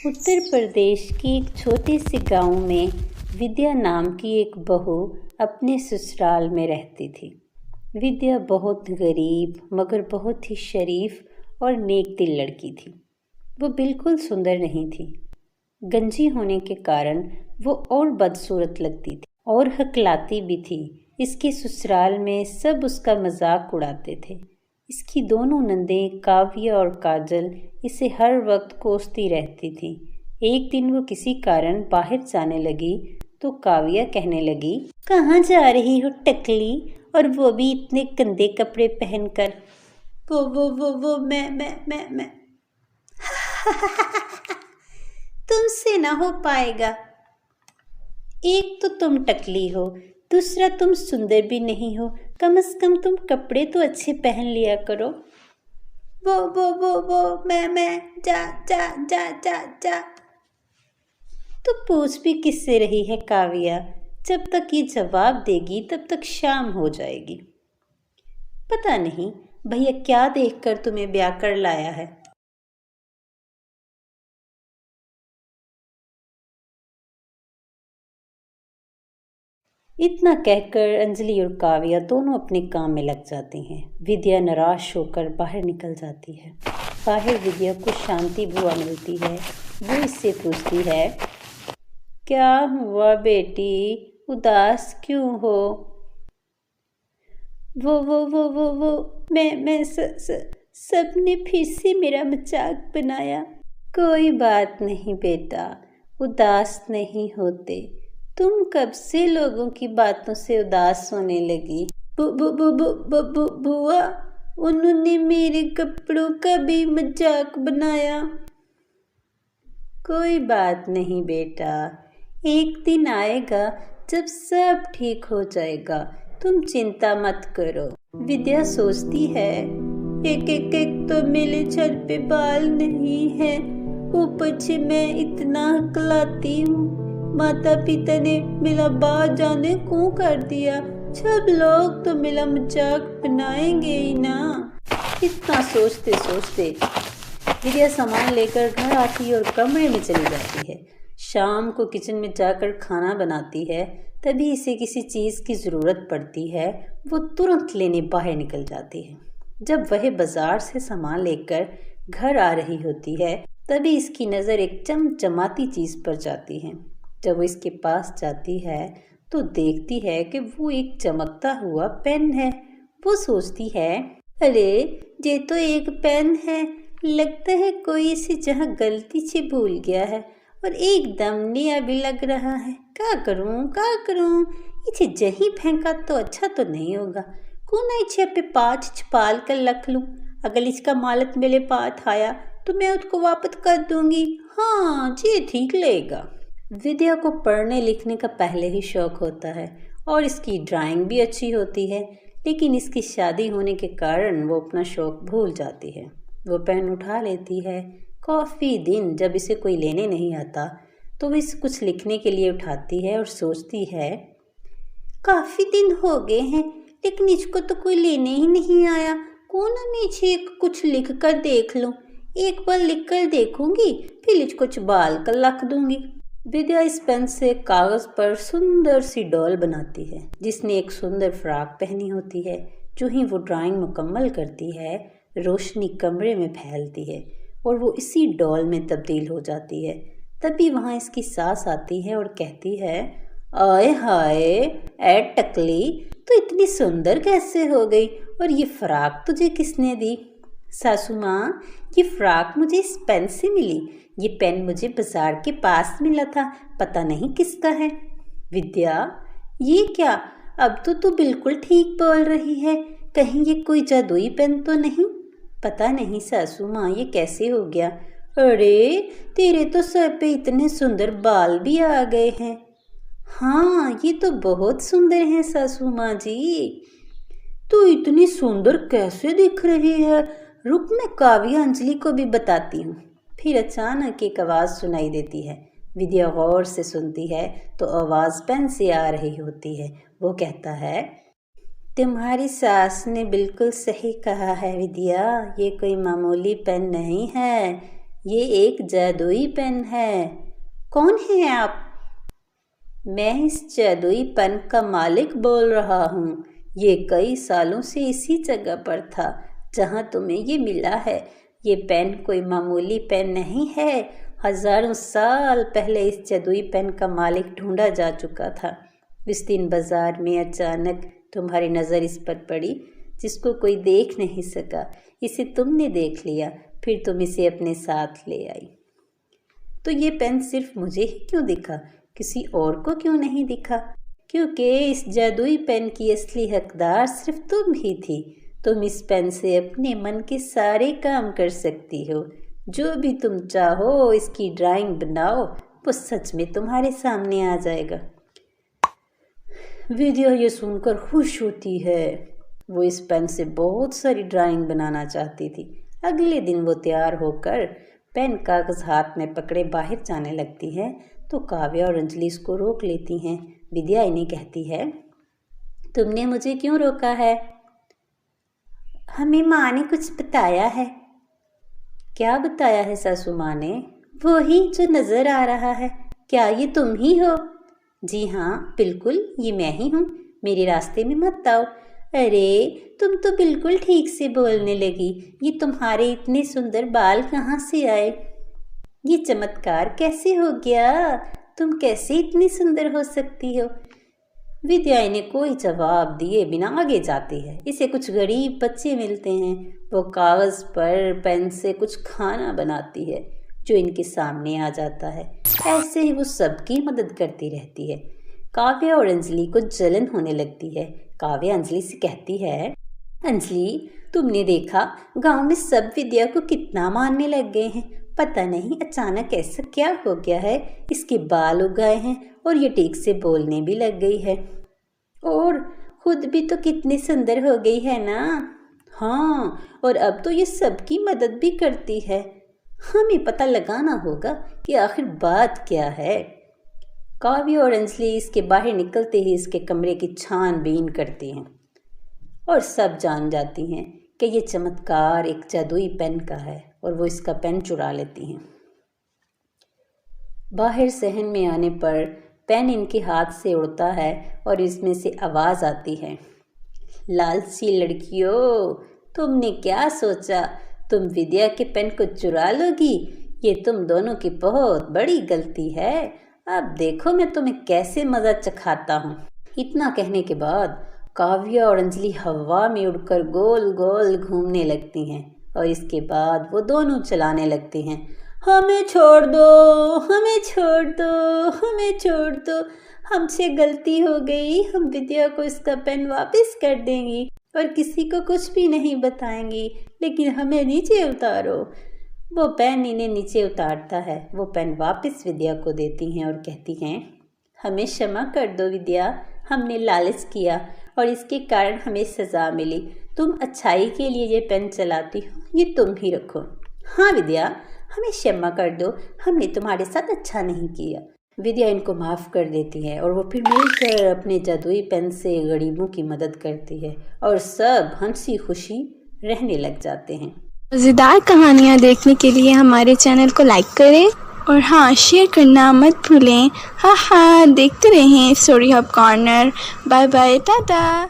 उत्तर प्रदेश की एक छोटे से गांव में विद्या नाम की एक बहू अपने ससुराल में रहती थी। विद्या बहुत गरीब मगर बहुत ही शरीफ और नेक दिल लड़की थी। वो बिल्कुल सुंदर नहीं थी। गंजी होने के कारण वो और बदसूरत लगती थी और हकलाती भी थी। इसके ससुराल में सब उसका मजाक उड़ाते थे। इसकी दोनों नंदें काव्या और काजल इसे हर वक्त कोसती रहती थी। एक दिन वो किसी कारण बाहर जाने लगी तो काव्या कहने लगी, कहाँ जा रही हो टकली, और वो भी इतने गंदे कपड़े पहनकर। वो मैं तुमसे ना हो पाएगा। एक तो तुम टकली हो, दूसरा तुम सुंदर भी नहीं हो। कम से कम तुम कपड़े तो अच्छे पहन लिया करो। वो मैं जा जा जा जा जा। तो पूछ भी किससे रही है काव्या? जब तक ये जवाब देगी तब तक शाम हो जाएगी। पता नहीं भैया क्या देखकर तुम्हें ब्याह कर लाया है। इतना कहकर अंजलि और काव्या दोनों अपने काम में लग जाती हैं। विद्या निराश होकर बाहर निकल जाती है। बाहर विद्या को शांति बुआ मिलती है। वो इससे पूछती है, क्या हुआ बेटी, उदास क्यों हो? वो मैं सबने फिर से मेरा मजाक बनाया। कोई बात नहीं बेटा, उदास नहीं होते। तुम कब से लोगों की बातों से उदास होने लगी? बुआ, उन्होंने मेरे कपड़ों का भी मजाक बनाया। कोई बात नहीं बेटा, एक दिन आएगा जब सब ठीक हो जाएगा। तुम चिंता मत करो। विद्या सोचती है, एक तो मेरे सर पे बाल नहीं है, ऊपर से मैं इतना हकलाती हूँ। माता पिता ने मेरा बाल जाने क्यों कर दिया। सब लोग तो मेरा मजाक बनाएंगे ही ना। इतना सोचते सोचते विद्या सामान लेकर घर आती और कमरे में चली जाती है। शाम को किचन में जाकर खाना बनाती है। तभी इसे किसी चीज़ की ज़रूरत पड़ती है। वो तुरंत लेने बाहर निकल जाती है। जब वह बाजार से सामान लेकर घर आ रही होती है तभी इसकी नज़र एक चमचमाती चीज़ पर जाती है। जब वो इसके पास जाती है तो देखती है कि वो एक चमकता हुआ पेन है। वो सोचती है, अरे ये तो एक पेन है, लगता है कोई इसे जहाँ गलती से भूल गया है और एकदम नया भी लग रहा है। क्या करूं? इसे जहीं फेंका तो अच्छा तो नहीं होगा। क्यों ना इसे पे पाँच छपाल कर रख लूं। अगर इसका मालिक मेरे पास आया तो मैं उसको वापस कर दूंगी। हाँ, ये ठीक लगेगा। विद्या को पढ़ने लिखने का पहले ही शौक होता है और इसकी ड्राइंग भी अच्छी होती है, लेकिन इसकी शादी होने के कारण वो अपना शौक भूल जाती है। वो पेन उठा लेती है। काफ़ी दिन जब इसे कोई लेने नहीं आता तो वो इसे कुछ लिखने के लिए उठाती है और सोचती है, काफ़ी दिन हो गए हैं लेकिन इसको तो कोई लेने ही नहीं आया। क्यों ना मैं इसे कुछ लिख कर देख लूँ। एक बार लिख कर देखूंगी, फिर इसको छुपाल कर रख दूंगी। विद्या इस पेन से कागज पर सुंदर सी डॉल बनाती है जिसने एक सुंदर फ्रॉक पहनी होती है। जो ही वो ड्राइंग मुकम्मल करती है, रोशनी कमरे में फैलती है और वो इसी डॉल में तब्दील हो जाती है। तभी वहाँ इसकी सास आती है और कहती है, आए हाय ऐ टकली, तो इतनी सुंदर कैसे हो गई, और ये फ्रॉक तुझे किसने दी? सासू माँ, ये फ्रॉक मुझे इस पेन से मिली। ये पेन मुझे बाजार के पास मिला था, पता नहीं किसका है। विद्या, ये क्या? अब तो तू बिल्कुल ठीक बोल रही है। कहीं ये कोई जादुई पेन तो नहीं? पता नहीं सासू माँ, ये कैसे हो गया? अरे तेरे तो सर पे इतने सुंदर बाल भी आ गए हैं। हाँ, ये तो बहुत सुंदर हैं सासू माँ जी। तू इतनी सुंदर कैसे दिख रही है? रुक, मैं काव्या अंजलि को भी बताती हूँ। फिर अचानक एक आवाज़ सुनाई देती है। विद्या गौर से सुनती है तो आवाज़ पेन से आ रही होती है। वो कहता है, तुम्हारी सास ने बिल्कुल सही कहा है विद्या, ये कोई मामूली पेन नहीं है। ये एक जादुई पेन है। कौन है आप? मैं इस जादुई पेन का मालिक बोल रहा हूँ। ये कई सालों से इसी जगह पर था जहाँ तुम्हें ये मिला है। ये पेन कोई मामूली पेन नहीं है। हजारों साल पहले इस जादुई पेन का मालिक ढूंढा जा चुका था। इस दिन बाजार में अचानक तुम्हारी नज़र इस पर पड़ी, जिसको कोई देख नहीं सका। इसे तुमने देख लिया, फिर तुम इसे अपने साथ ले आई। तो ये पेन सिर्फ मुझे ही क्यों दिखा, किसी और को क्यों नहीं दिखा? क्योंकि इस जादुई पेन की असली हकदार सिर्फ तुम ही थी। तुम इस पेन से अपने मन के सारे काम कर सकती हो। जो भी तुम चाहो इसकी ड्राइंग बनाओ, वो सच में तुम्हारे सामने आ जाएगा। विद्या ये सुनकर खुश होती है। वो इस पेन से बहुत सारी ड्राइंग बनाना चाहती थी। अगले दिन वो तैयार होकर पेन कागज हाथ में पकड़े बाहर जाने लगती है तो काव्या और अंजलि इसको रोक लेती हैं। विद्या इन्हें कहती है, तुमने मुझे क्यों रोका है? हमें माँ ने कुछ बताया है। क्या बताया है सासू माँ ने? वो ही जो नज़र आ रहा है। क्या ये तुम ही हो? जी हाँ बिल्कुल, ये मैं ही हूँ। मेरे रास्ते में मत आओ। अरे तुम तो बिल्कुल ठीक से बोलने लगी। ये तुम्हारे इतने सुंदर बाल कहाँ से आए? ये चमत्कार कैसे हो गया? तुम कैसे इतनी सुंदर हो सकती हो? विद्या इन्हें कोई जवाब दिए बिना आगे जाती है। इसे कुछ गरीब बच्चे मिलते हैं। वो कागज़ पर पेन से कुछ खाना बनाती है जो इनके सामने आ जाता है। ऐसे ही वो सबकी मदद करती रहती है। काव्या और अंजलि को जलन होने लगती है। काव्या अंजलि से कहती है, अंजलि तुमने देखा गांव में सब विद्या को कितना मानने लग गए हैं। पता नहीं अचानक ऐसा क्या हो गया है। इसके बाल उग गए हैं और ये ठीक से बोलने भी लग गई है। और खुद भी तो कितनी सुंदर हो गई है ना। हाँ, और अब तो ये सबकी मदद भी करती है। हमें पता लगाना होगा कि आखिर बात क्या है। काव्या और अंजलि इसके बाहर निकलते ही इसके कमरे की छानबीन करती हैं और सब जान जाती हैं कि ये चमत्कार एक जादुई पेन का है और वो इसका पेन चुरा लेती हैं। बाहर सहन में आने पर पेन इनके हाथ से उड़ता है और इसमें से आवाज़ आती है, लालची लड़कियों, तुमने क्या सोचा तुम विद्या के पेन को चुरा लोगी? ये तुम दोनों की बहुत बड़ी गलती है। अब देखो मैं तुम्हें कैसे मज़ा चखाता हूँ। इतना कहने के बाद काव्या और अंजलि हवा में उड़कर गोल गोल घूमने लगती हैं और इसके बाद वो दोनों चलाने लगती हैं, हमें छोड़ दो, हमें छोड़ दो, हमें छोड़ दो, हमसे गलती हो गई। हम विद्या को इसका पेन वापस कर देंगी और किसी को कुछ भी नहीं बताएंगी, लेकिन हमें नीचे उतारो। वो पेन इन्हें नीचे उतारता है। वो पेन वापस विद्या को देती हैं और कहती हैं, हमें क्षमा कर दो विद्या, हमने लालच किया और इसके कारण हमें सज़ा मिली। तुम अच्छाई के लिए ये पेन चलाती हो, ये तुम ही रखो। हाँ विद्या, हमें क्षमा कर दो, हमने तुम्हारे साथ अच्छा नहीं किया। विद्या इनको माफ़ कर देती है और वो फिर मिलकर अपने जादुई पेन से गरीबों की मदद करती है और सब हंसी खुशी रहने लग जाते हैं। मज़ेदार कहानियाँ देखने के लिए हमारे चैनल को लाइक करें और हाँ, शेयर करना मत भूलें। हाँ, देखते रहें Story Hub Corner. Bye bye, Tata.